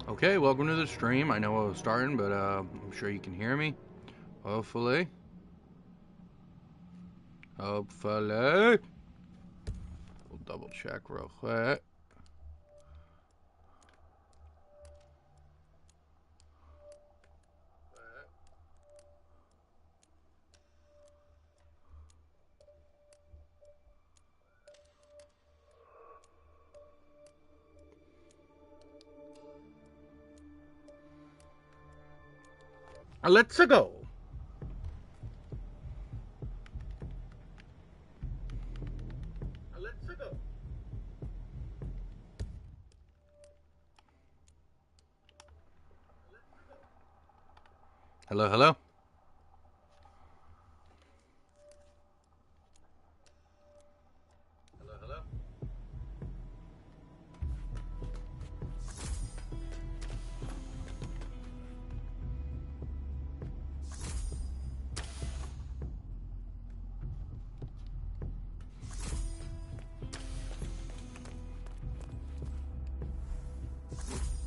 Okay, welcome to the stream. I know I was starting, but I'm sure you can hear me. Hopefully. We'll double check real quick. Let's go. Hello, hello.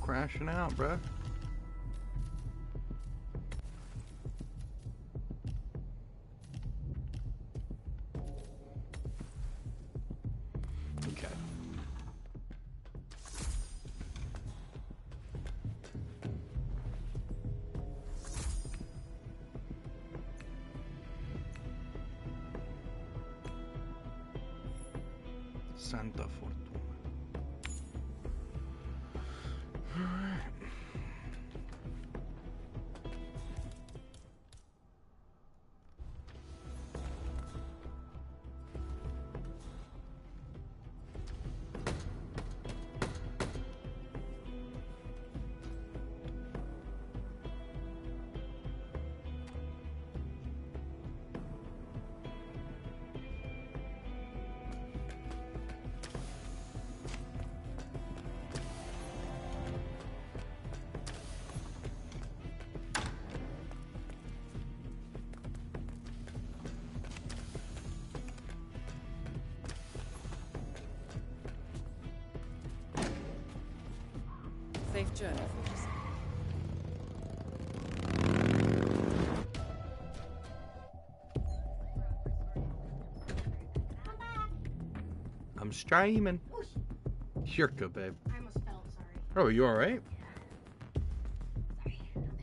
Crashing out, bruh. Okay. Santa Fortuna. Alright. Safe journey, folks. I'm streaming. You're good, babe. I almost fell, sorry. Oh, are you alright? Sorry, I'm back.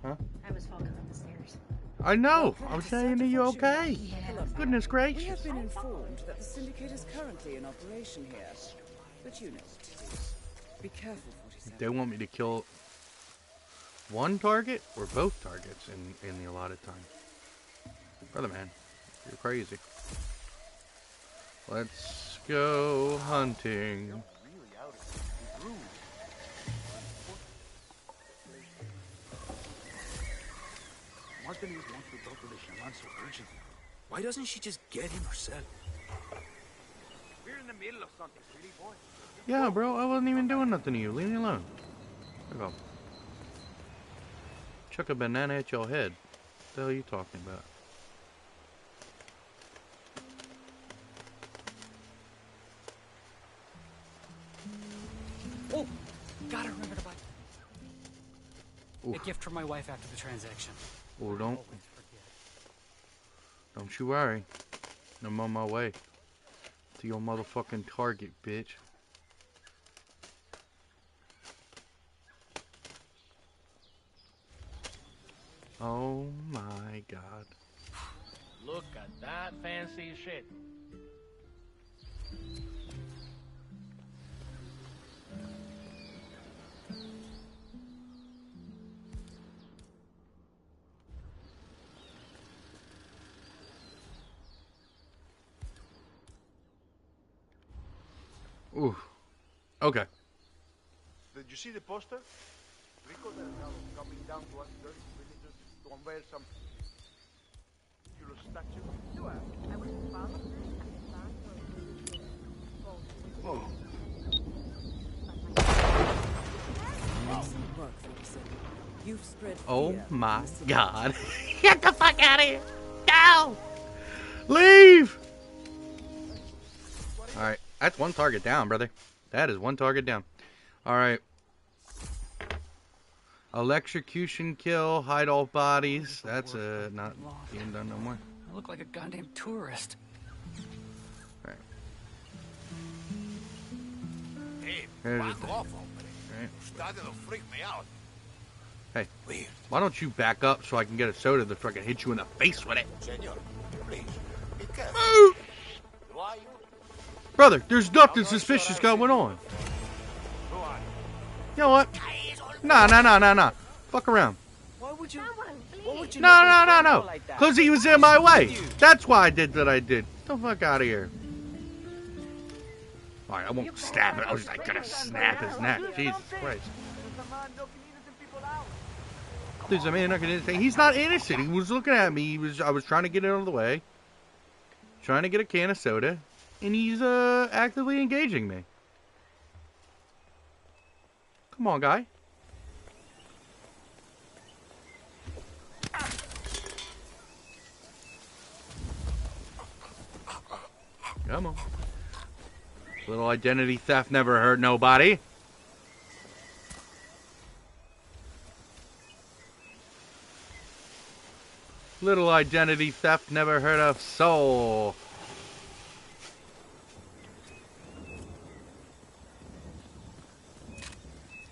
Huh? I almost fell coming up the stairs. I know. I was saying, are you okay? Yeah. Goodness We gracious. have been informed that the Syndicate is currently in operation here. But you know what it is. Be careful, 47. They want me to kill one target or both targets in the allotted time. Brother man, you're crazy. Let's go hunting. Martin wants to talk to the shaman so urgently. Why doesn't she just get him herself? We're in the middle of something, pretty boy. Yeah, bro, I wasn't even doing nothing to you. Leave me alone. There you go. Chuck a banana at your head. What the hell are you talking about? Oh, gotta remember to buy Oof. a gift for my wife after the transaction. Oh, don't Always forget. you worry. I'm on my way to your motherfucking target, bitch. Oh my god. Look at that fancy shit. Ooh. Okay. Did you see the poster? Rico Delgado coming down to us dirty villagers to unveil some ridiculous statue. Sure. I will follow this and Oh. Excellent work, 47. You've spread Oh fear my in the city. god. Get the fuck out of here! Go! Leave! Alright, that's one target down, brother. That is one target down. Alright. Electrocution kill, hide all bodies. That's not being done no more. I look like a goddamn tourist. Alright. Hey, Here's back the thing. off already. Right. Starting to freak me out. Hey, Weird. why don't you back up so I can get a soda to fucking hit you in the face with it? Senor, please, be careful. Move! Why? Brother, there's nothing suspicious going on. Who are you? You know what? Nah. Fuck around. Why would you? Someone, please. What would you? No. Because he was in my way. That's why I did what I did. Get the fuck out of here. Alright, I won't stab it. I was like gonna snap his neck. Jesus Christ. There's a man knocking innocent. He's not innocent. He was looking at me. I was trying to get it out of the way. Trying to get a can of soda. And he's actively engaging me. Come on, guy. Come on. Little identity theft never hurt nobody. Little identity theft never hurt a soul.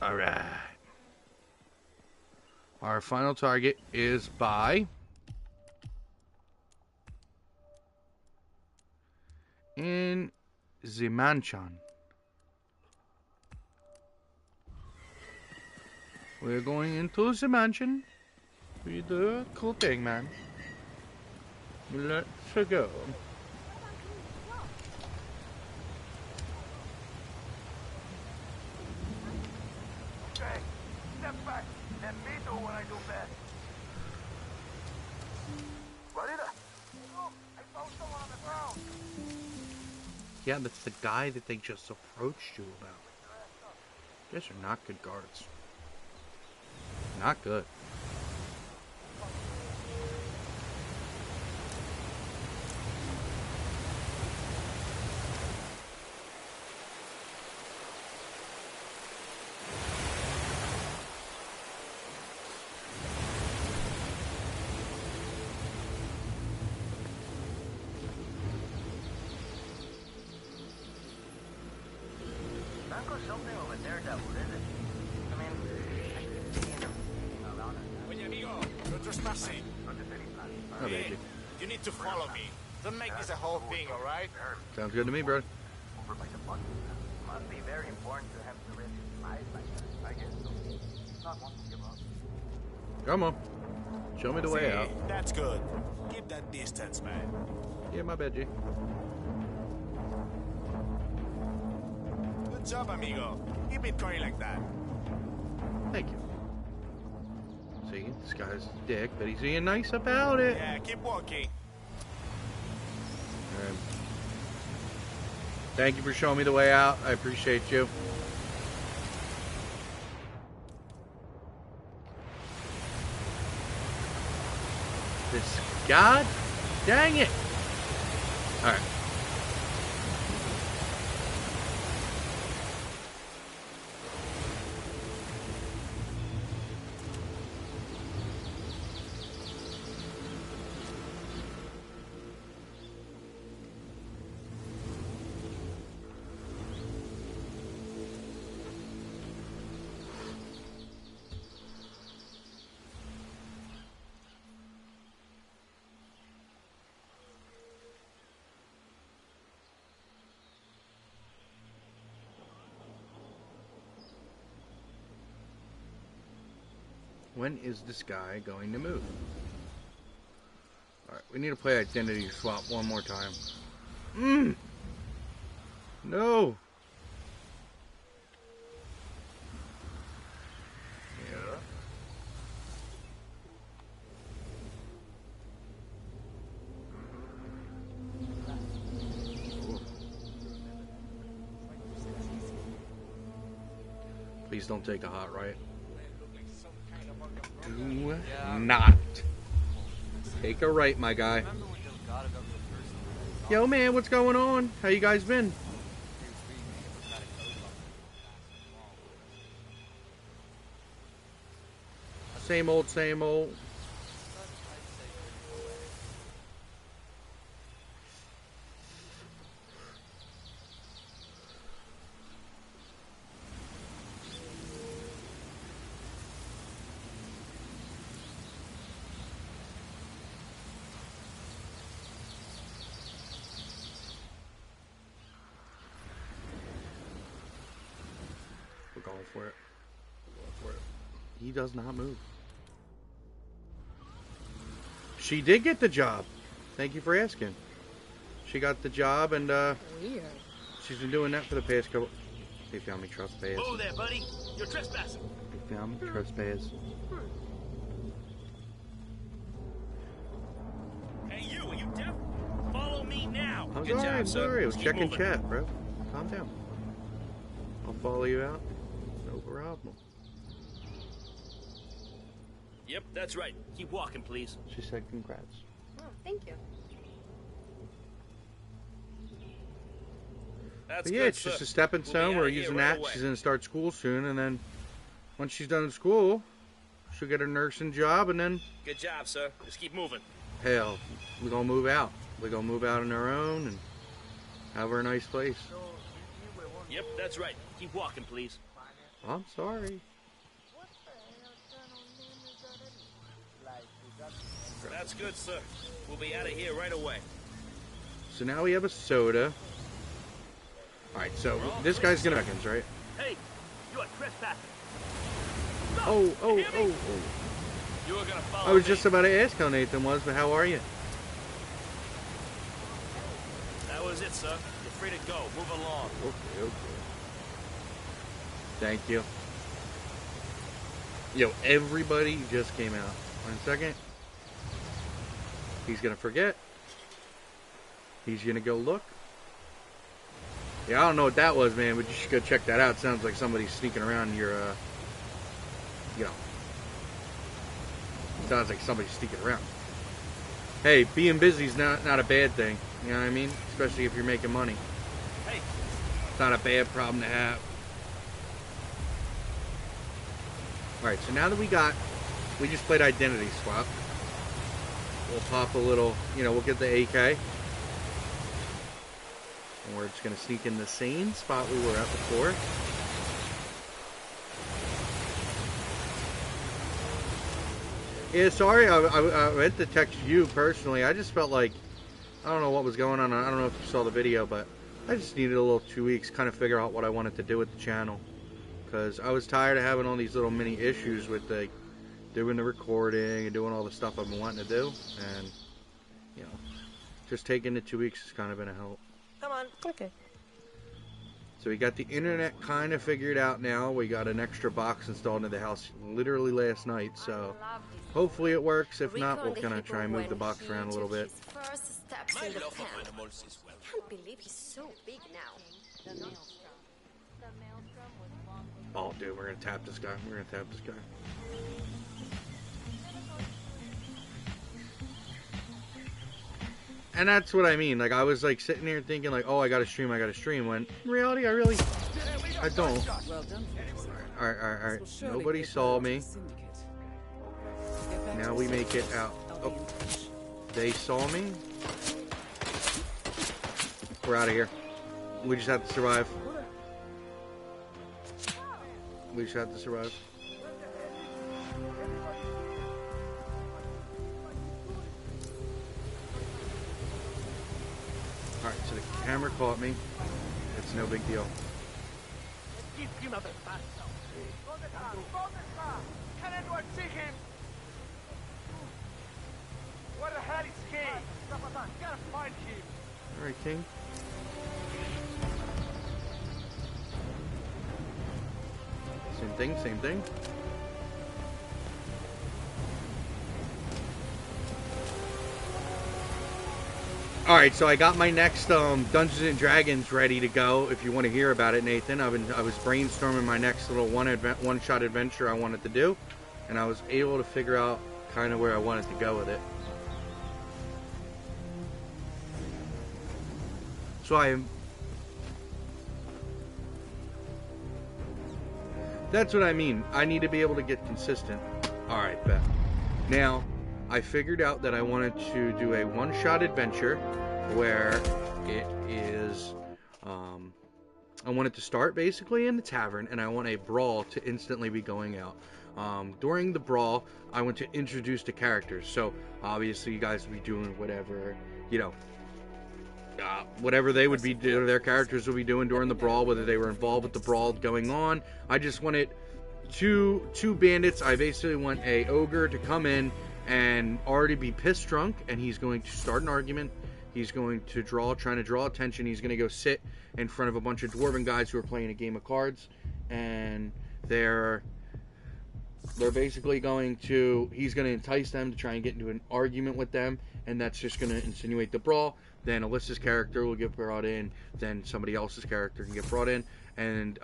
Alright. Our final target is by in the mansion. We're going into the mansion. We do a cool thing, man. Let's go. Okay, step back. Let me do what I do best. What is it? Look, I found someone on the ground. Yeah, that's the guy that they just approached you about. Guess are not good guards. Not good. Something over there that would end it. I mean, I could see him around us. Oye, amigo, you're trespassing. Oh, baby. You need to follow me. Don't make this a whole thing, all right? Sounds good to me, bro. Must be very important to have to risk his life like that. I guess so. Not want to give up. Come on. Show me the way out. That's good. Keep that distance, man. Yeah, my bad, G. Good job, amigo. Keep it going like that. Thank you. See, this guy's a dick, but he's being nice about it. Yeah, keep walking. Alright. Thank you for showing me the way out. I appreciate you. This god dang it. Alright. When is this guy going to move? Alright, we need to play identity swap one more time. No! Yeah. Please don't take a hot right. Do not take a right, my guy. Yo, man, what's going on? How you guys been? Same old, same old. We're going for it. We're going for it. He does not move. She did get the job. Thank you for asking. She got the job, and Weird. she's been doing that for the past couple. They found me trespass. Whoa there, buddy. You're trespassing. They found me trespass. Hey, you. Are you deaf? Follow me now. I'm Good sorry. job, I'm sir. sorry. I was Keep checking moving. chat, bro. Calm down. I'll follow you out. No problem. Yep, that's right. Keep walking, please. She said congrats. Oh, thank you. That's But yeah, good, it's just sir. a stepping We'll stone. be We're outta here using right that. away. She's going to start school soon, and then once she's done school, she'll get a nursing job, and then, Good job, sir. Just keep moving. hell, we're going to move out. We're going to move out on our own and have her a nice place. Yep, that's right. Keep walking, please. I'm sorry. That's good, sir. We'll be out of here right away. So now we have a soda. Alright, so this guy's going to seconds, right? Hey, you are trespassing. Oh. You are gonna follow I was me. just about to ask how Nathan was, but how are you? That was it, sir. You're free to go. Move along. Okay. Thank you. Yo, everybody just came out. 1 second. He's gonna forget. He's gonna go look. Yeah, I don't know what that was, man, but you should go check that out. Sounds like somebody's sneaking around your, you know. Sounds like somebody's sneaking around. Hey, being busy's not a bad thing. You know what I mean? Especially if you're making money. Hey, It's not a bad problem to have. Alright, so now that we just played identity swap. We'll pop a little, we'll get the AK. And we're just going to sneak in the same spot we were at before. Yeah, sorry, I meant to text you personally. I just felt like, I don't know what was going on. I don't know if you saw the video, but I just needed a little 2 weeks, kind of figure out what I wanted to do with the channel. Because I was tired of having all these little mini issues with doing the recording and doing all the stuff I've been wanting to do. And, just taking the 2 weeks has kind of been a help. Come on. Okay. So we got the internet kind of figured out now. We got an extra box installed into the house literally last night. So hopefully it works. If not, we'll kind of try and move the box around a little bit. First steps my in the love camp. of animals is well. Can't believe he's so big now. The maelstrom. The maelstrom was long Oh, dude, we're going to tap this guy. We're going to tap this guy. And that's what I mean. Like, I was, sitting here thinking, oh, I got to stream. When, in reality, I don't. Well done, Freelancer. Alright. This will surely Nobody be a saw priority me. to Syndicate. Get back Now to we the make it syndicate. out. I'll be Oh, in touch. they saw me. We're out of here. We just have to survive. We just have to survive. Alright, so the camera caught me. It's no big deal. Can anyone see him? Where the hell is he? Gotta find him. Alright, King. Same thing. Alright, so I got my next Dungeons and Dragons ready to go. If you want to hear about it, Nathan, I was brainstorming my next little one-shot adventure I wanted to do, and I was able to figure out kind of where I wanted to go with it. So that's what I mean. I need to be able to get consistent. Alright, bet. Now, I figured out that I wanted to do a one-shot adventure where it is, I wanted to start basically in the tavern, and I want a brawl to instantly be going out. During the brawl, I want to introduce the characters. So, obviously, you guys will be doing whatever, whatever they would be doing, their characters will be doing during the brawl, whether they were involved with the brawl going on. I just wanted two bandits. I basically want a ogre to come in and already be pissed drunk, and he's going to start an argument. He's going to trying to draw attention. He's going to go sit in front of a bunch of dwarven guys who are playing a game of cards, and they're basically he's going to entice them to try and get into an argument with them, and that's just going to insinuate the brawl. Then Alyssa's character will get brought in, then somebody else's character can get brought in, and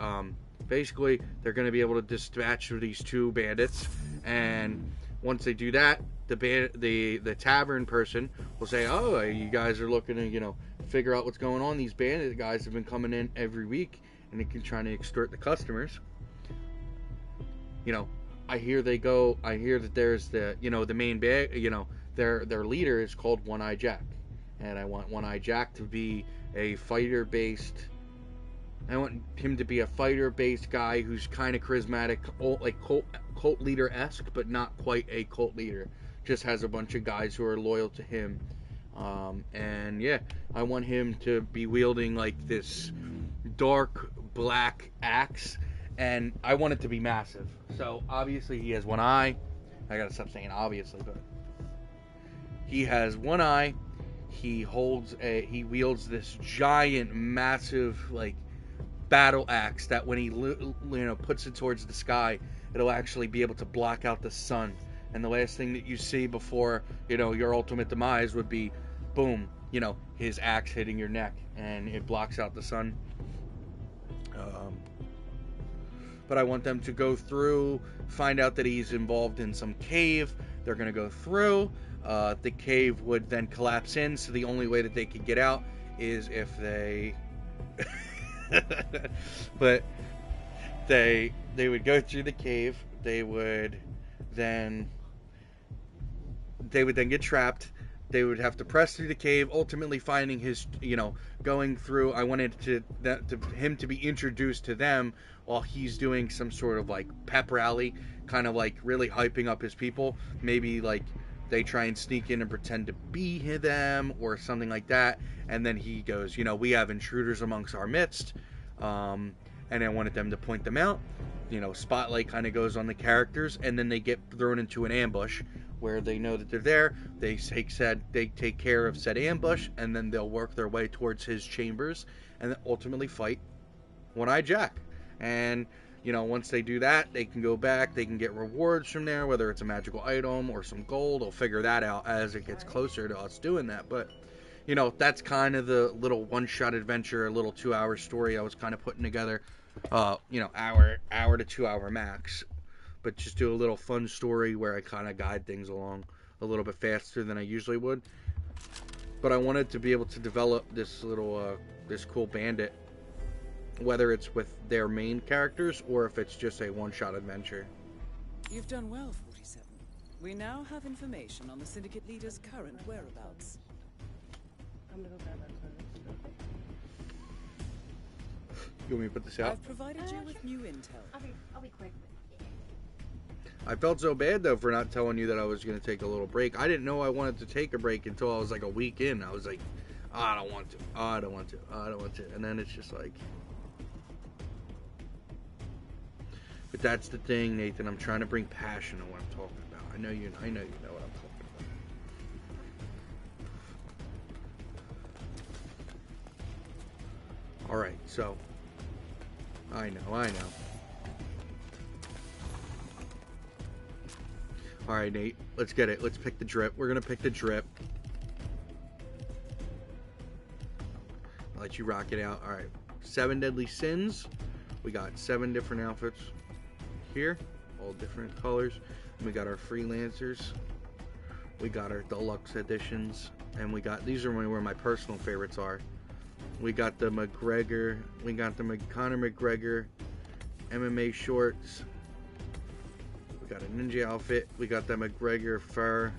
basically they're going to be able to dispatch these two bandits, and once they do that, the tavern person will say, "Oh, you guys are looking to figure out what's going on. These bandit guys have been coming in every week, and they can try to extort the customers. I hear that there's the main bag. Their leader is called One Eye Jack, and I want One Eye Jack to be a fighter-based. I want him to be a fighter-based guy who's kind of charismatic, like cult leader-esque, but not quite a cult leader. Just has a bunch of guys who are loyal to him. And yeah, I want him to be wielding like this dark black axe, and I want it to be massive. So obviously he has one eye. I gotta stop saying obviously, but he has one eye. He wields this giant, massive, like, battle axe that when he puts it towards the sky, it'll actually be able to block out the sun. And the last thing that you see before your ultimate demise would be, boom, his axe hitting your neck, and it blocks out the sun. But I want them to go through, find out that he's involved in some cave. They're going to go through. The cave would then collapse in, so the only way that they could get out is if they... but they would go through the cave. They would then get trapped. They would have to press through the cave, ultimately finding his, going through. I wanted him to be introduced to them while he's doing some sort of like pep rally, kind of like really hyping up his people. Maybe like they try and sneak in and pretend to be them or something like that. And then he goes, we have intruders amongst our midst. And I wanted them to point them out. Spotlight kind of goes on the characters, and then they get thrown into an ambush where they know that they're there. They take care of said ambush, and then they'll work their way towards his chambers and then ultimately fight One Eye Jack. And once they do that, they can go back. They can get rewards from there, whether it's a magical item or some gold. They'll figure that out as it gets closer to us doing that. But that's kind of the little one-shot adventure, a little 2-hour story I was kind of putting together. Hour to 2 hour max. But just do a little fun story where I kind of guide things along a little bit faster than I usually would. But I wanted to be able to develop this little, this cool bandit, whether it's with their main characters or if it's just a one-shot adventure. You've done well, 47. We now have information on the Syndicate leader's current whereabouts. You want me to put this out? I've provided you with new intel. I'll be quick. I felt so bad, though, for not telling you that I was going to take a little break. I didn't know I wanted to take a break until I was like a week in. I was like, I don't want to. And then it's just like... But that's the thing, Nathan. I'm trying to bring passion to what I'm talking about. I know you know what I'm talking about. Alright, so... I know. Alright, Nate. Let's get it. Let's pick the drip. We're gonna pick the drip. I'll let you rock it out. Alright. 7 deadly sins. We got 7 different outfits here. All different colors. And we got our freelancers. We got our deluxe editions. And we got... These are where my personal favorites are. We got the McGregor. We got the Conor McGregor MMA shorts. We got a ninja outfit. We got the McGregor fur.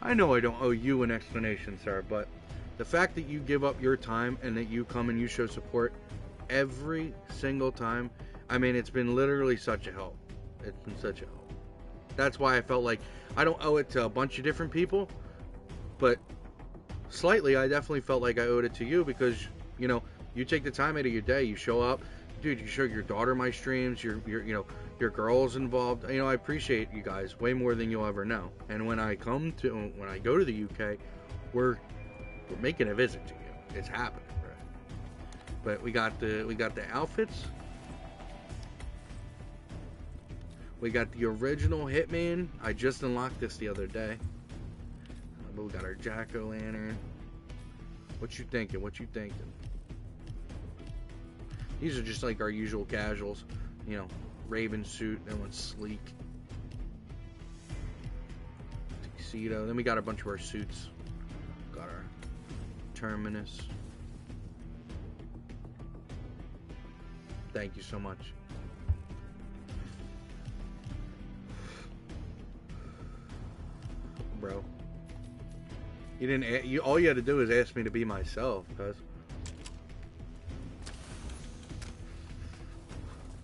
I know I don't owe you an explanation, sir, but the fact that you give up your time and that you come and you show support every single time, I mean, it's been literally such a help. It's been such a help. That's why I felt like I don't owe it to a bunch of different people, but slightly I definitely felt like I owed it to you because, you know, you take the time out of your day, you show up, dude, you show your daughter my streams, your your girls involved. You know, I appreciate you guys way more than you'll ever know. And when I go to the UK, we're making a visit to you. It's happening, right? But we got the outfits. We got the original Hitman. I just unlocked this the other day. We got our jack-o'-lantern. What you thinking? What you thinking? These are just like our usual casuals. You know, Raven suit. That one's sleek. Tuxedo. Then we got a bunch of our suits. Got our Terminus. Thank you so much. Bro. You didn't. All you had to do is ask me to be myself, cuz.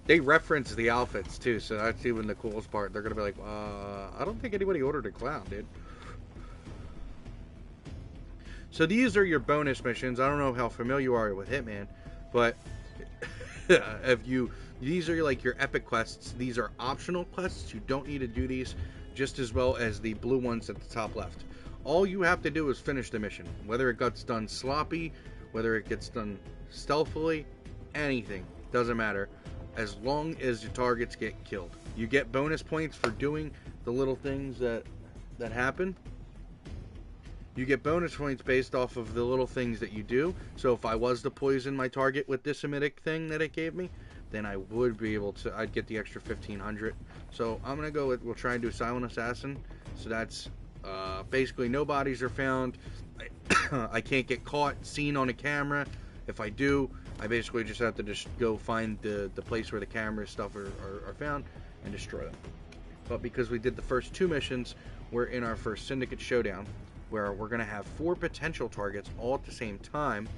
They reference the outfits too, so that's even the coolest part. They're gonna be like, I don't think anybody ordered a clown, dude. So these are your bonus missions. I don't know how familiar you are with Hitman, but these are like your epic quests. These are optional quests. You don't need to do these, just as well as the blue ones at the top left. All you have to do is finish the mission. Whether it gets done sloppy, whether it gets done stealthily, anything, doesn't matter. As long as your targets get killed. You get bonus points for doing the little things that happen. You get bonus points based off of the little things that you do. So if I was to poison my target with this emetic thing that it gave me, then I would be able to, I'd get the extra 1500. So I'm going to go with, we'll try and do Silent Assassin. So that's basically no bodies are found. I can't get caught, seen on a camera. If I do, I basically just have to just go find the place where the camera stuff are found and destroy them. But because we did the first two missions, we're in our first Syndicate Showdown, where we're going to have 4 potential targets all at the same time.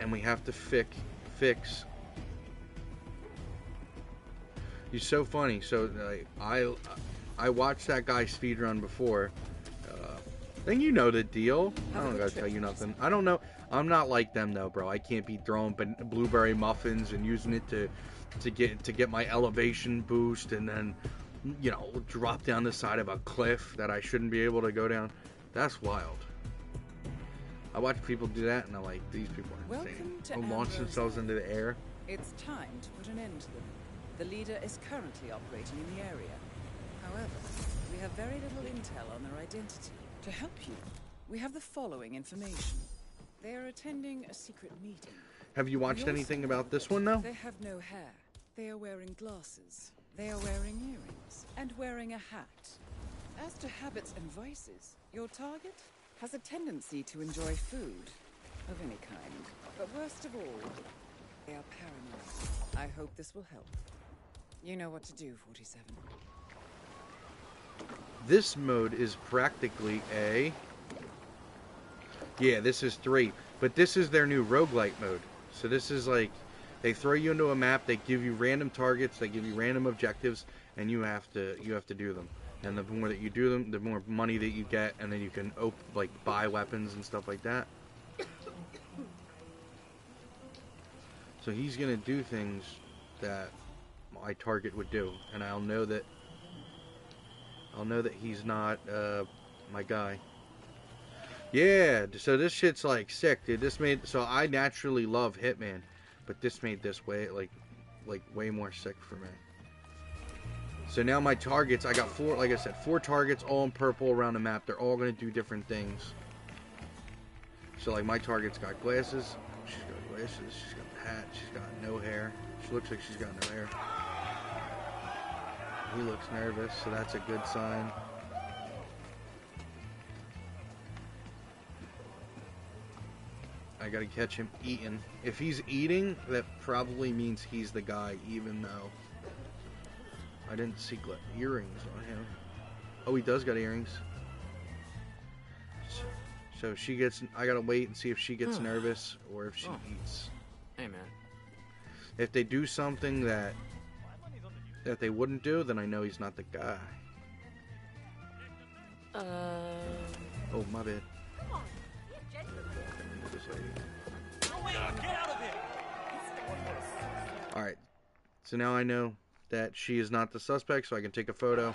And we have to fix. You're so funny. So I watched that guy speedrun before. Then you know the deal. I don't gotta tell you nothing. I don't know. I'm not like them though, bro. I can't be throwing blueberry muffins and using it to get my elevation boost and then, you know, drop down the side of a cliff that I shouldn't be able to go down. That's wild. I watch people do that and I'm like, these people are insane. They'll launch themselves into the air. It's time to put an end to them. The leader is currently operating in the area. However, we have very little intel on their identity. To help you, we have the following information. They are attending a secret meeting. Have you watched anything about this one though? They have no hair. They are wearing glasses. They are wearing earrings and wearing a hat. As to habits and vices, your target has a tendency to enjoy food of any kind. But worst of all, they are paranoid. I hope this will help. You know what to do, 47. This mode is practically a... Yeah, this is 3. But this is their new roguelite mode. So this is like, they throw you into a map, they give you random targets, they give you random objectives, and you have to do them. And the more that you do them, the more money that you get, and then you can buy weapons and stuff like that. So he's gonna do things that my target would do, and I'll know that he's not my guy. Yeah, so this shit's like sick, dude. So I naturally love Hitman, but this made this way way more sick for me. So now my targets, I got 4, like I said, 4 targets all in purple around the map. They're all gonna do different things. So like my target's got glasses, she's got glasses, she's got a hat, she's got no hair. She looks like she's got no hair. He looks nervous, so that's a good sign. I gotta catch him eating. If he's eating, that probably means he's the guy, even though I didn't see earrings on him. Oh, he does got earrings. So she gets, I gotta wait and see if she gets nervous or if she eats. Hey, man. If they do something that they wouldn't do, then I know he's not the guy. Oh, my bad. Alright, so now I know that she is not the suspect, so I can take a photo,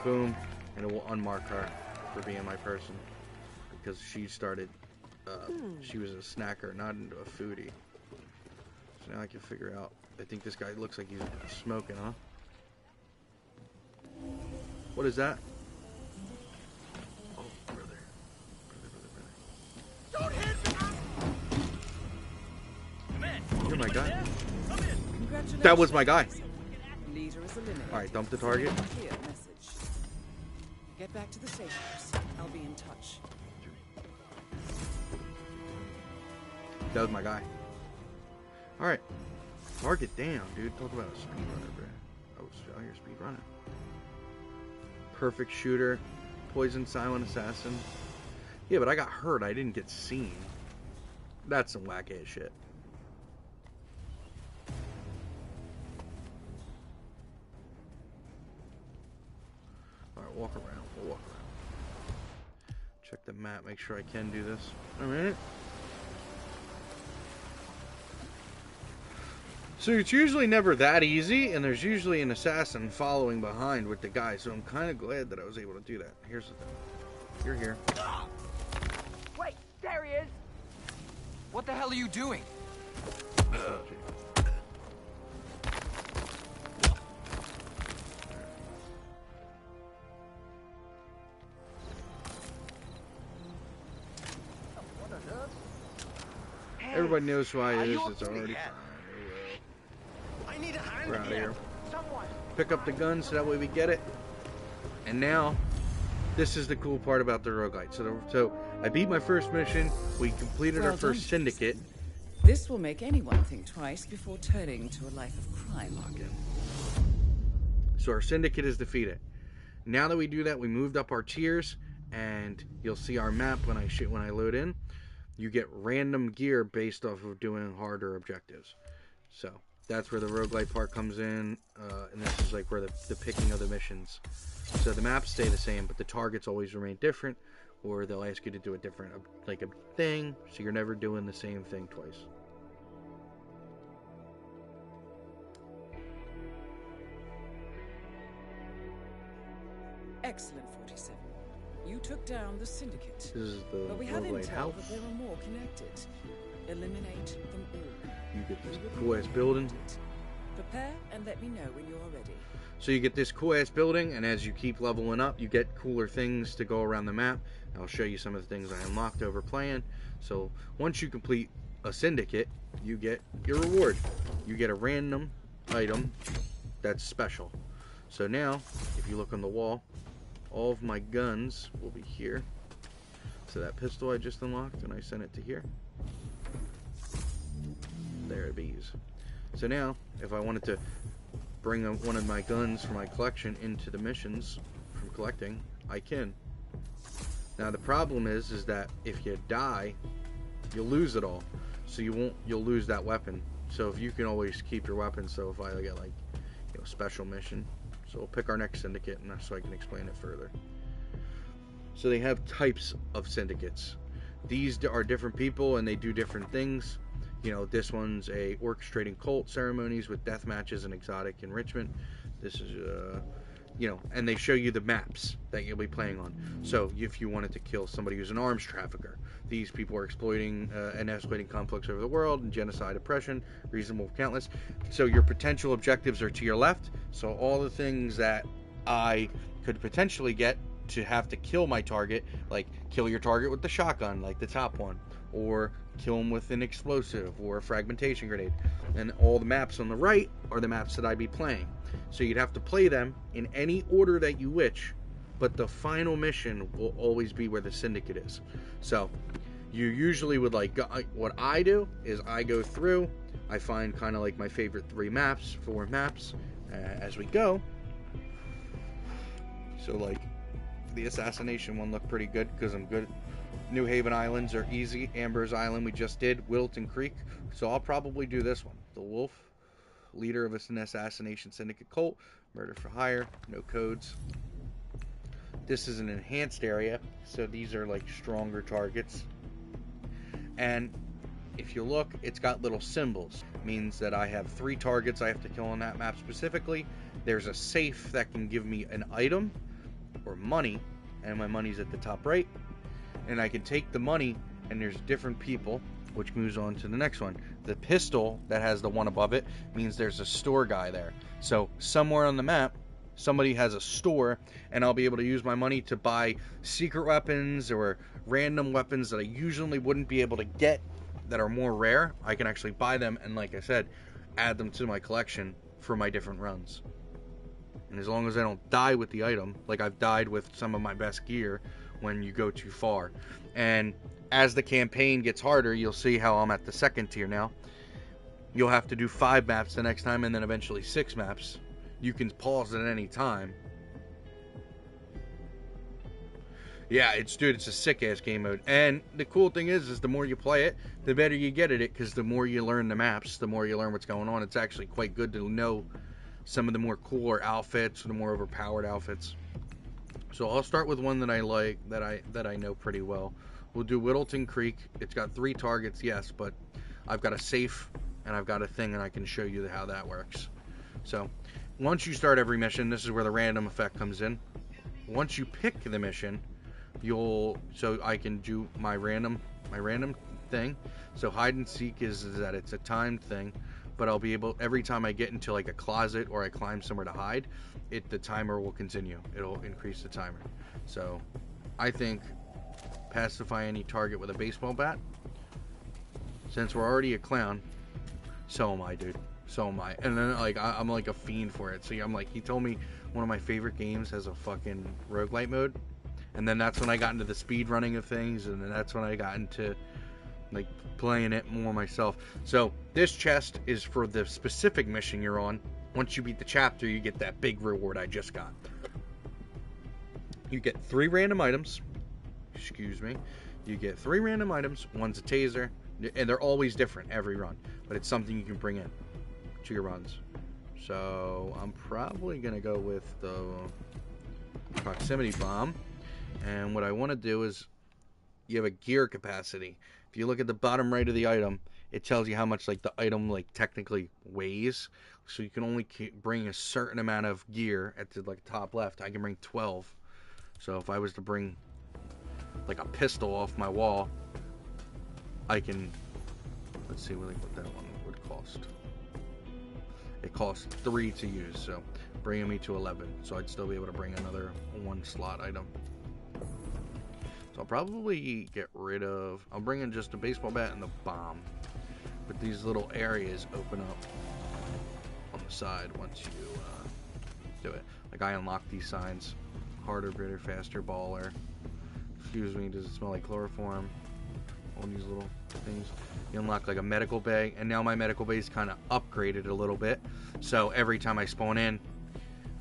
boom, and it will unmark her for being my person. Because she started, she was a snacker, not into a foodie. So now I can figure out, I think this guy looks like he's smoking, huh? What is that? Oh, brother. Don't hit me! You're my guy. That was my guy. Leader is eliminated. Alright, dump the target. Clear message. Get back to the stations. I'll be in touch. That was my guy. Alright. Target down, dude. Talk about a speedrunner, bro. I was out here speedrunning. Perfect shooter. Poison silent assassin. Yeah, but I got hurt. I didn't get seen. That's some whack ass shit. Alright, walk around. We'll walk around. Check the map. Make sure I can do this. Alright. So it's usually never that easy, and there's usually an assassin following behind with the guy, so I'm kind of glad that I was able to do that. Here's the thing. You're here. Wait, there he is! What the hell are you doing? Everybody knows who I Are is. you It's okay? already fine. I need a hand We're out of here. Someone. Pick up the gun so that way we get it. And now, this is the cool part about the roguelite. So I beat my first mission. We completed our first syndicate. This will make anyone think twice before turning to a life of crime. So our syndicate is defeated. Now that we do that, we moved up our tiers, and you'll see our map when I load in. You get random gear based off of doing harder objectives. So that's where the roguelite part comes in, and this is like where the picking of the missions. So the maps stay the same, but the targets always remain different, or they'll ask you to do a different like a thing, so you're never doing the same thing twice. Excellent, 47. You took down the syndicate. This is the But we have roguelite intel house. that there are more connected. Eliminate them all. You get this cool ass building. Prepare and let me know when you're ready. So you get this cool ass building, and as you keep leveling up, you get cooler things to go around the map. I'll show you some of the things I unlocked over playing. So once you complete a syndicate, you get your reward. You get a random item that's special. So now, if you look on the wall, all of my guns will be here. So that pistol I just unlocked, and I sent it to here. There it is. So now, if I wanted to bring one of my guns from my collection into the missions from collecting, I can. Now the problem is that if you die, you'll lose it all. So you'll lose that weapon. So if you can always keep your weapon, so if I get like, special mission. So we'll pick our next syndicate, and so I can explain it further. So they have types of syndicates. These are different people, and they do different things. This one's a orchestrating cult ceremonies with death matches and exotic enrichment. This is, and they show you the maps that you'll be playing on. So if you wanted to kill somebody who's an arms trafficker, these people are exploiting and escalating conflicts over the world, and genocide, oppression, reasonable, countless. So your potential objectives are to your left. So all the things that I could potentially get to have to kill my target, like kill your target with the shotgun, like the top one, or kill him with an explosive or a fragmentation grenade. And all the maps on the right are the maps that I'd be playing. So you'd have to play them in any order that you wish, but the final mission will always be where the syndicate is. So You usually would like, what I do is I go through, I find kind of like my favorite 4 maps as we go. So like the assassination one looked pretty good because I'm good. New Haven Islands are easy. Amber's Island we just did. Wilton Creek. So I'll probably do this one. The Wolf, leader of an assassination syndicate cult, murder for hire, no codes. This is an enhanced area, so these are like stronger targets. And if you look, it's got little symbols. It means that I have 3 targets I have to kill on that map specifically. There's a safe that can give me an item or money, and my money's at the top right. And I can take the money, and there's different people, which moves on to the next one. The pistol that has the one above it means there's a store guy there. So somewhere on the map, somebody has a store, and I'll be able to use my money to buy secret weapons or random weapons that I usually wouldn't be able to get that are more rare. I can actually buy them and, like I said, add them to my collection for my different runs. And as long as I don't die with the item, like I've died with some of my best gear when you go too far. And as the campaign gets harder, you'll see how I'm at the 2nd tier now. You'll have to do 5 maps the next time, and then eventually 6 maps. You can pause at any time. Yeah, it's a sick-ass game mode. And the cool thing is the more you play it, the better you get at it, because the more you learn the maps, the more you learn what's going on. It's actually quite good to know some of the more cooler outfits, the more overpowered outfits. So I'll start with one that I like, that I know pretty well. We'll do Whittleton Creek. It's got 3 targets, yes, but I've got a safe, and I've got a thing, and I can show you how that works. So once you start every mission, this is where the random effect comes in. Once you pick the mission, so I can do my random thing. So hide and seek is that it's a timed thing, but I'll be able, every time I get into like a closet or I climb somewhere to hide, the timer will continue. It'll increase the timer. So I think pacify any target with a baseball bat. Since we're already a clown, so am I, dude. So am I. And then like I'm like a fiend for it. So I'm like, he told me one of my favorite games has a fucking roguelite mode. And then that's when I got into the speed running of things, and then that's when I got into like playing it more myself. So this chest is for the specific mission you're on. Once you beat the chapter, you get that big reward I just got. You get 3 random items. Excuse me. You get 3 random items. One's a taser, and they're always different every run, but it's something you can bring in to your runs. So I'm probably gonna go with the proximity bomb. And what I want to do is, you have a gear capacity. If you look at the bottom right of the item, it tells you how much like the item like technically weighs. So you can only bring a certain amount of gear at the like top left. I can bring 12. So if I was to bring like a pistol off my wall, I can, let's see what that one would cost. It costs 3 to use, so bringing me to 11. So I'd still be able to bring another 1 slot item. So I'll probably get rid of, I'll bring in just a baseball bat and the bomb. But these little areas open up on the side once you do it. Like I unlock these signs. Harder, greater, faster, baller. Excuse me, does it smell like chloroform? All these little things. You unlock like a medical bay, and now my medical bay is kind of upgraded a little bit. So every time I spawn in,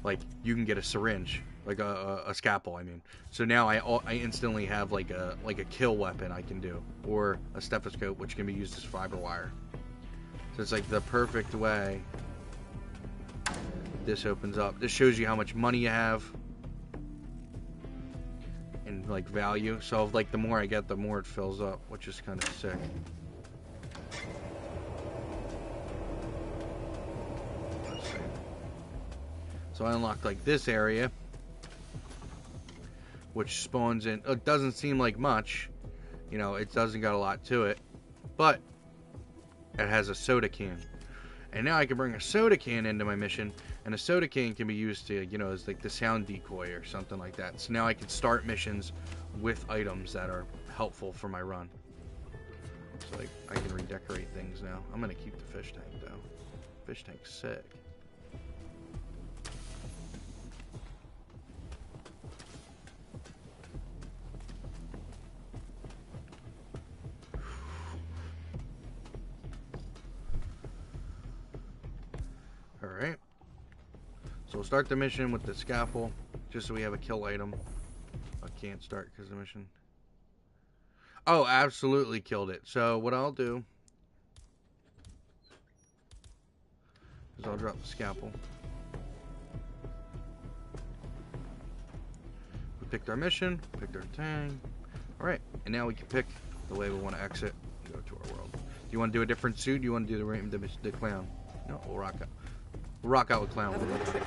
like you can get a syringe. Like a scalpel, I mean. So now I instantly have like a kill weapon I can do, or a stethoscope, which can be used as fiber wire. So it's like the perfect way. This opens up. This shows you how much money you have, and like value. So like the more I get, the more it fills up, which is kind of sick. Let's see. So I unlocked like this area, which spawns in. It doesn't seem like much, you know, it doesn't got a lot to it, but it has a soda can. And now I can bring a soda can into my mission, and a soda can can be used to, you know, as like the sound decoy or something like that. So now I can start missions with items that are helpful for my run. So like I can redecorate things now. I'm gonna keep the fish tank though. Fish tank's sick. So we'll start the mission with the scalpel, just so we have a kill item. I can't start because the mission... Oh, absolutely killed it. So what I'll do is I'll drop the scalpel. We picked our mission, picked our thing. Alright, and now we can pick the way we want to exit and go to our world. Do you want to do a different suit? Do you want to do the clown? No, we'll rock out. We'll rock out with clown. Have a good trip.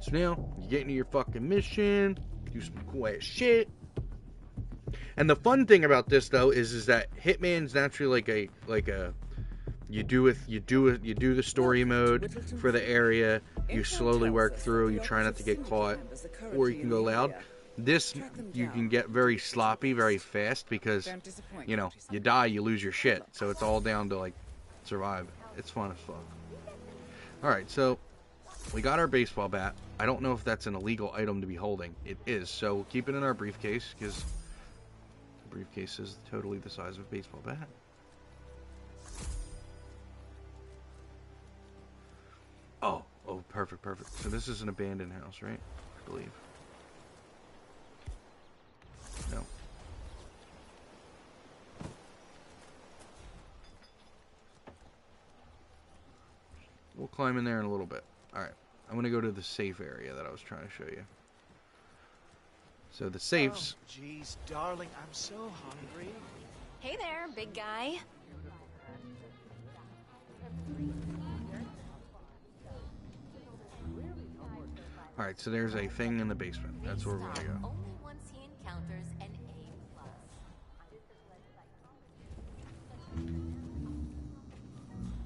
So now, you get into your fucking mission, do some cool ass shit. And the fun thing about this though is that Hitman's naturally like a you do the story mode for the area, you slowly work through, you try not to get caught, or you can go loud. This you can get very sloppy very fast because you know, you die, you lose your shit. So it's all down to like survive. It's fun as fuck. Alright, so we got our baseball bat. I don't know if that's an illegal item to be holding. It is, so we'll keep it in our briefcase because the briefcase is totally the size of a baseball bat. Oh, perfect. So this is an abandoned house, right? I believe. No. We'll climb in there in a little bit. Alright, I'm going to go to the safe area that I was trying to show you. So the safes... Oh, jeez, darling, I'm so hungry. Hey there, big guy. Alright, so there's a thing in the basement. That's where we're going to go. Only once he encounters an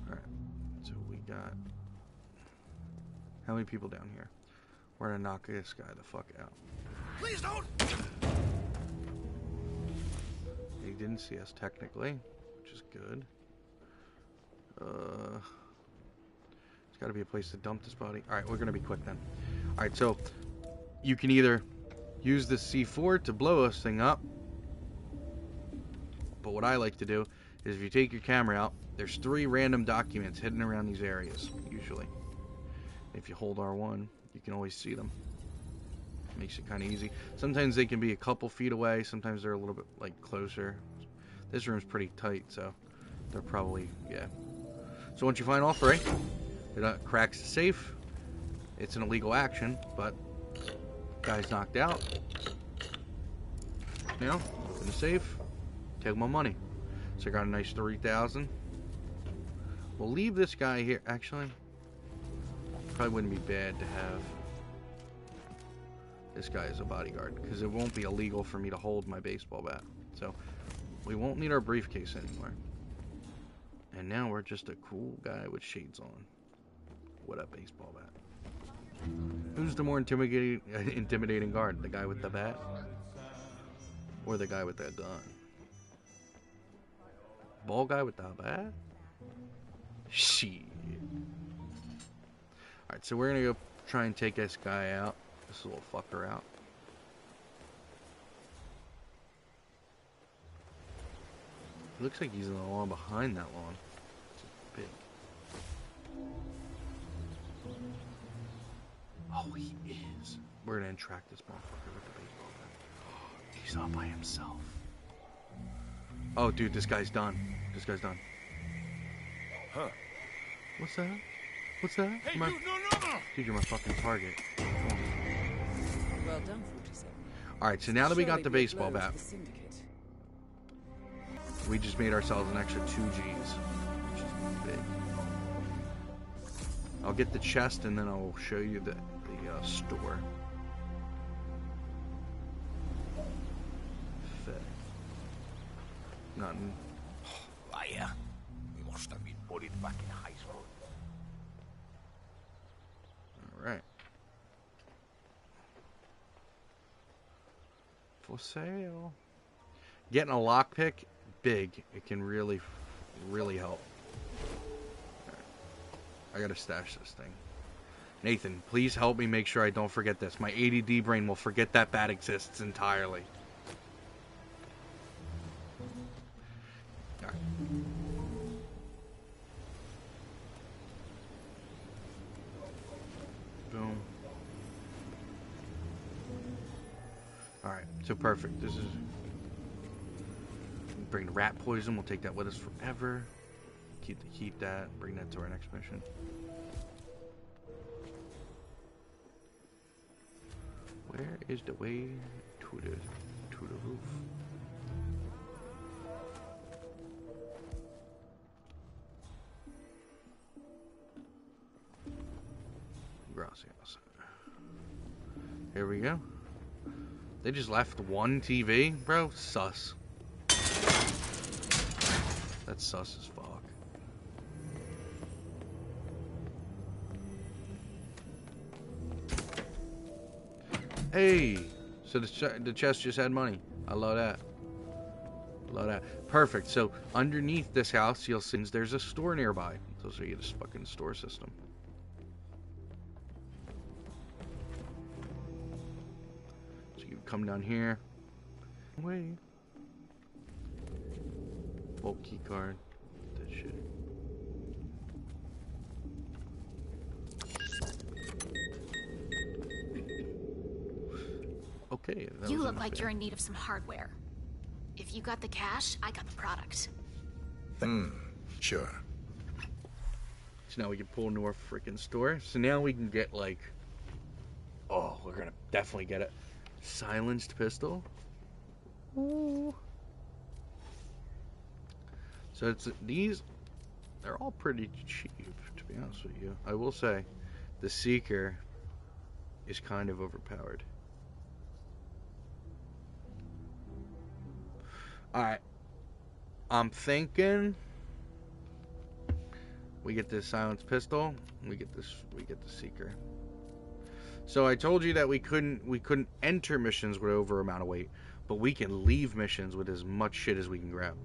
A+. Alright, so we got... How many people down here? We're going to knock this guy the fuck out. Please don't! He didn't see us technically, which is good. There's got to be a place to dump this body. Alright, we're going to be quick then. Alright, so you can either use the C4 to blow this thing up, but what I like to do is if you take your camera out, there's 3 random documents hidden around these areas, usually. If you hold R1, you can always see them. Makes it kind of easy. Sometimes they can be a couple feet away, sometimes they're a little bit like closer. This room's pretty tight, so they're probably, yeah. So once you find all 3, it cracks the safe. It's an illegal action, but guy's knocked out. Now, open the safe, take my money. So I got a nice 3,000. We'll leave this guy here. Actually, probably wouldn't be bad to have this guy as a bodyguard, because it won't be illegal for me to hold my baseball bat. So we won't need our briefcase anymore. And now we're just a cool guy with shades on. What a baseball bat. Who's the more intimidating guard? The guy with the bat? Or the guy with the gun? Ball guy with the bat? Shit. Alright, so we're gonna go try and take this guy out. This little fucker out. It looks like he's in the lawn behind that lawn. It's big. Oh, he is. We're gonna track this motherfucker with the baseball bat. He's not by himself. Oh, dude, this guy's done. This guy's done. Huh. What's that? What's that? Hey, no! Dude, you're my fucking target. Well done, 47. Alright, so now that we got the Surely be a baseball blow to bat, the syndicate. we just made ourselves an extra 2 Gs, which is big. I'll get the chest and then I'll show you the store. Nothing. Vaya. We must have been bullied back in high school. Alright. For sale. Getting a lockpick, big. It can really, really help. Alright. I gotta stash this thing. Nathan, please help me make sure I don't forget this. My ADD brain will forget that bat exists entirely. Alright, so perfect. This is... Bring the rat poison. We'll take that with us forever. Keep that. Bring that to our next mission. Where is the way to the roof? Gracias. Here we go. They just left one TV, bro. Sus. That's sus as fuck. Hey, so the chest just had money. I love that. Love that. Perfect. So underneath this house, you'll see there's a store nearby. So you get this fucking store system. So you come down here. Wait. Bulk key card. That shit. Okay. You look like you're in need of some hardware. If you got the cash, I got the product. Sure. So now we can pull into our freaking store. So now we can get like... Oh, we're gonna definitely get a silenced pistol. Ooh. So it's these... They're all pretty cheap, to be honest with you. I will say, the Seeker is kind of overpowered. Alright. I'm thinking we get this silenced pistol, we get the Seeker. So I told you that we couldn't enter missions with over amount of weight, but we can leave missions with as much shit as we can grab.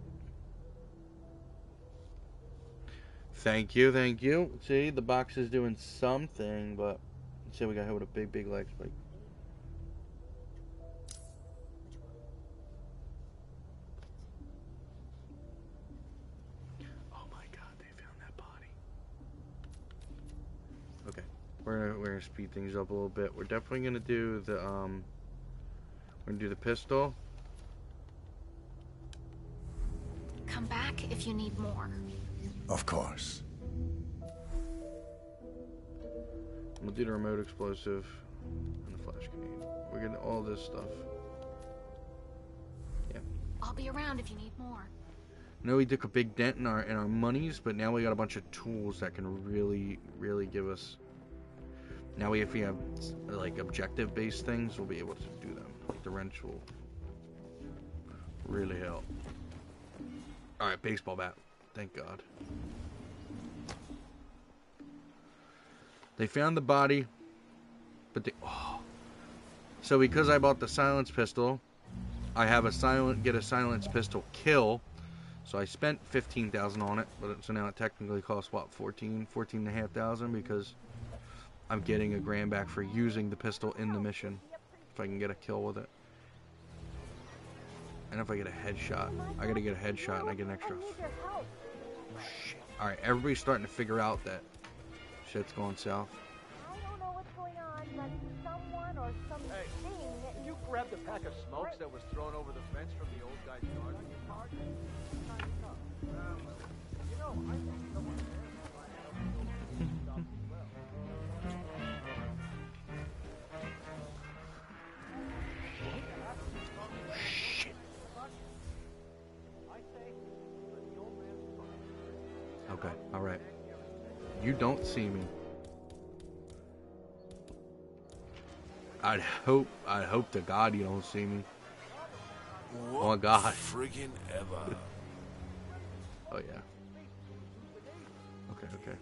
Thank you, thank you. See, the box is doing something, but see, we got hit with a big leg spike. We're gonna speed things up a little bit. We're definitely gonna do the we're gonna do the pistol. Come back if you need more. Of course. We'll do the remote explosive and the flash grenade. We're getting all this stuff. Yeah. I'll be around if you need more. I know we took a big dent in our monies, but now we got a bunch of tools that can really give us. Now if we have like objective-based things, we'll be able to do them. Like the wrench will really help. All right, baseball bat. Thank God. They found the body, but they So because I bought the silenced pistol, I have get a silenced pistol kill. So I spent $15,000 on it, but so now it technically costs what, $14,500 because I'm getting $1,000 back for using the pistol in the mission, if I can get a kill with it. And if I get a headshot, I gotta get a headshot and I get an extra. Shit. All right, everybody's starting to figure out that shit's going south. I don't know what's going on, but someone or something. Hey, did you grab the pack of smokes that was thrown over the fence from the old guy's yard in your car? You know, I think someone there might have stuff as well. Shit. I say, let the old man's car. Okay, all right. You don't see me. I'd hope to God you don't see me. What Oh God. friggin' ever. Oh yeah. Okay.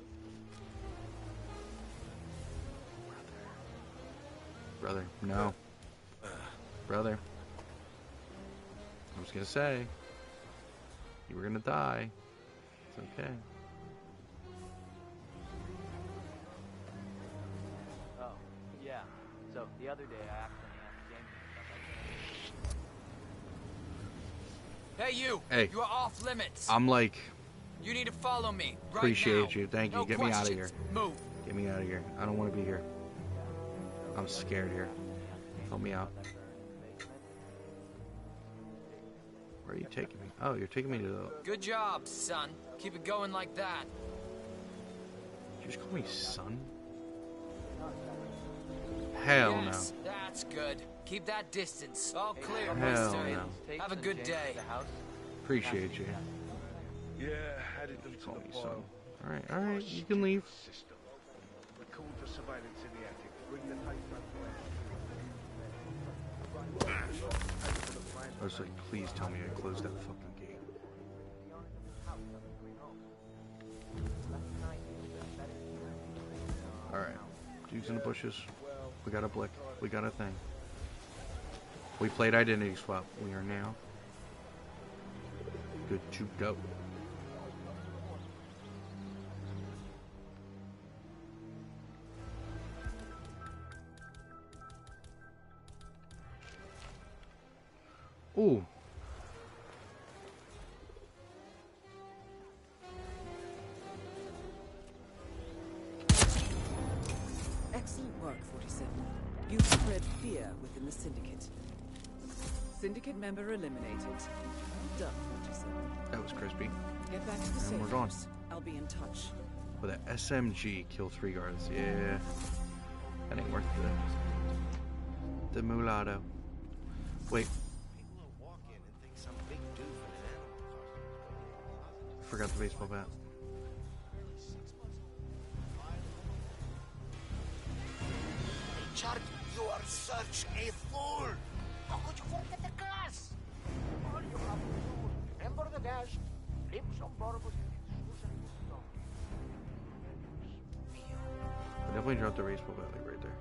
Brother, no. Brother. I was gonna say, you were gonna die. It's okay. Oh, yeah. So the other day I accidentally asked James and stuff like that. Hey, you! Hey. You are off limits. I'm like, You need to follow me. Right appreciate now. you. Thank you. No Get me out of here. questions. Move. Get me out of here. I don't want to be here. I'm scared here. Help me out. Where are you taking me? Oh, you're taking me to the... Good job, son. Keep it going like that. Did you just call me son? Hell Yes, that's good. Keep that distance. All clear, Hell mister. no. Have a good day. Appreciate you. Yeah, added them to Call the me file. son. Alright, you can leave. System. The code for surveillance in the attic. Bring the tape I was like, please tell me I closed that fucking gate. Alright. Dudes in the bushes. We got a blick. We got a thing. We played identity swap. We are now good to go. Ooh. Excellent work, 47. You've spread fear within the Syndicate. Syndicate member eliminated. Done, 47. That was crispy. Get back to the And safe we're gone. house. I'll be in touch. With an SMG, kill 3 guards. Yeah. That ain't worth the mulatto. Wait. I forgot the baseball bat. Richard, you are such a fool! How could you forget the gas? All you have to do is remember the gas, flip some bourbon, and Susan is gone. I definitely dropped the baseball bat like right there.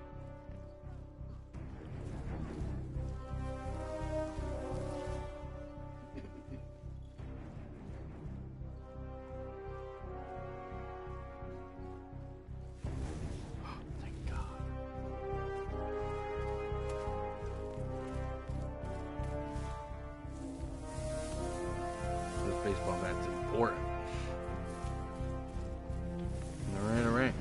Thank God. This baseball bat's important. Alright.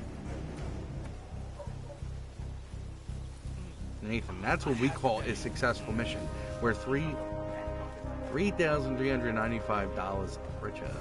Nathan, that's what we call a successful mission. We're $3,395 richer.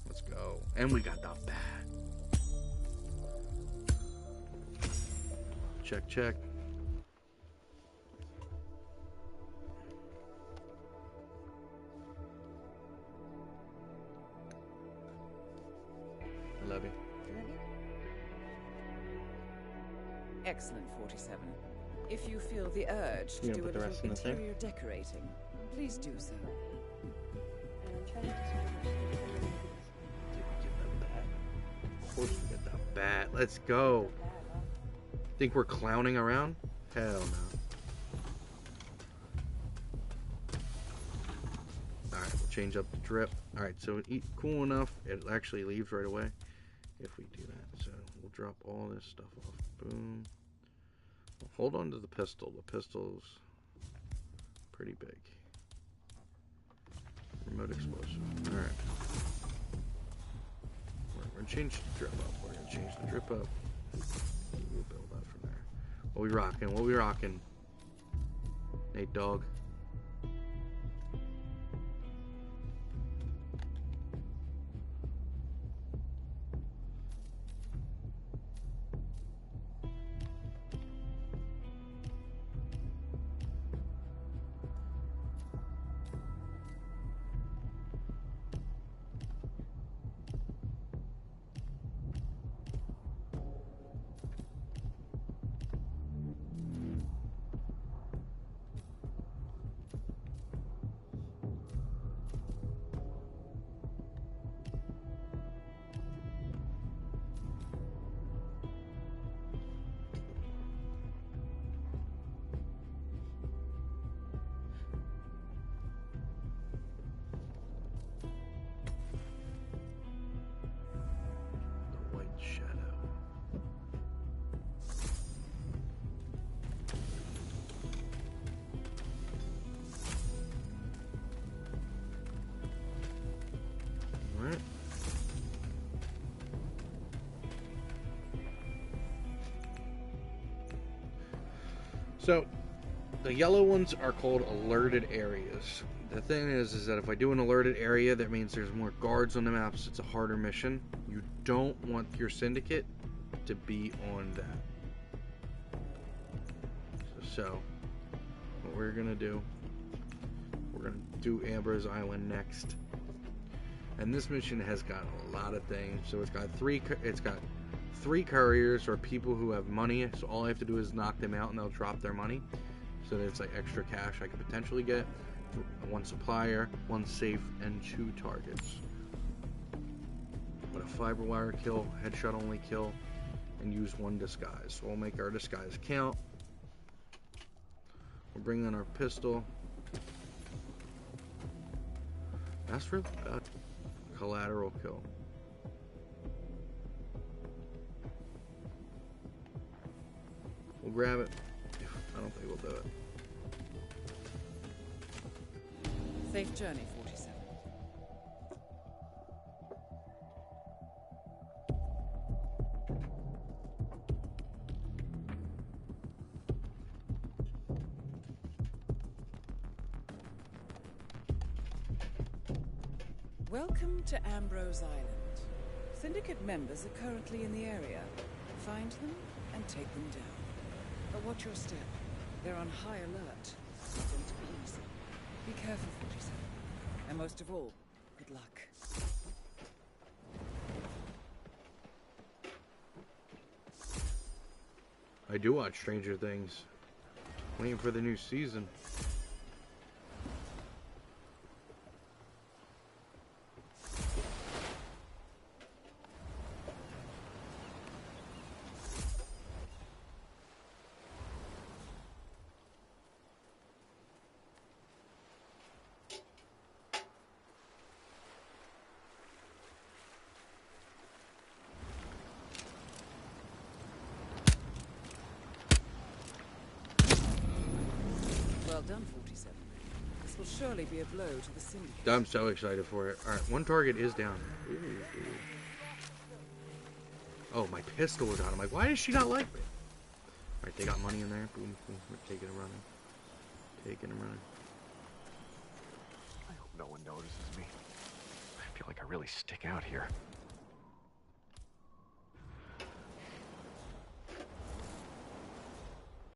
Let's go. And we got the bat. Check, check. I love you. Excellent, 47. If you feel the urge to You gonna do a put the little rest in the thing? interior decorating, please do so. Of course we get the bat. Let's go. Think we're clowning around? Hell no. Alright, we'll change up the drip. Alright, so cool enough. It actually leaves right away if we do that. So we'll drop all this stuff off. Boom. We'll hold on to the pistol. The pistol's pretty big. Remote explosive. Alright. We're gonna change the drip up. We're gonna change the drip up. We'll build up from there. What we rocking? What we rocking? Nate Dog. So, the yellow ones are called alerted areas. The thing is that if I do an alerted area, that means there's more guards on the map, so it's a harder mission. You don't want your syndicate to be on that. So what we're gonna do, we're gonna do Ambrose Island next. And this mission has got a lot of things. So it's got three couriers, or people who have money. So all I have to do is knock them out and they'll drop their money. So that it's like extra cash I could potentially get. One supplier, one safe, and 2 targets. But a fiber wire kill, headshot only kill, and use 1 disguise. So we'll make our disguise count. We'll bring in our pistol. That's really bad. Collateral kill. We'll grab it. I don't think we'll do it. Safe journey, 47. Welcome to Ambrose Island. Syndicate members are currently in the area. Find them and take them down. But watch your step. They're on high alert. It's not going to be easy. Be careful, 47. And most of all, good luck. I do watch Stranger Things. Waiting for the new season. Well done, 47. This will surely be a blow to the syndicate. I'm so excited for it. Alright, 1 target is down. Ooh. Oh, my pistol was out. I'm like, why does she not like me? Alright, they got money in there. Boom, boom. We're taking and running. Taking and running. I hope no one notices me. I feel like I really stick out here.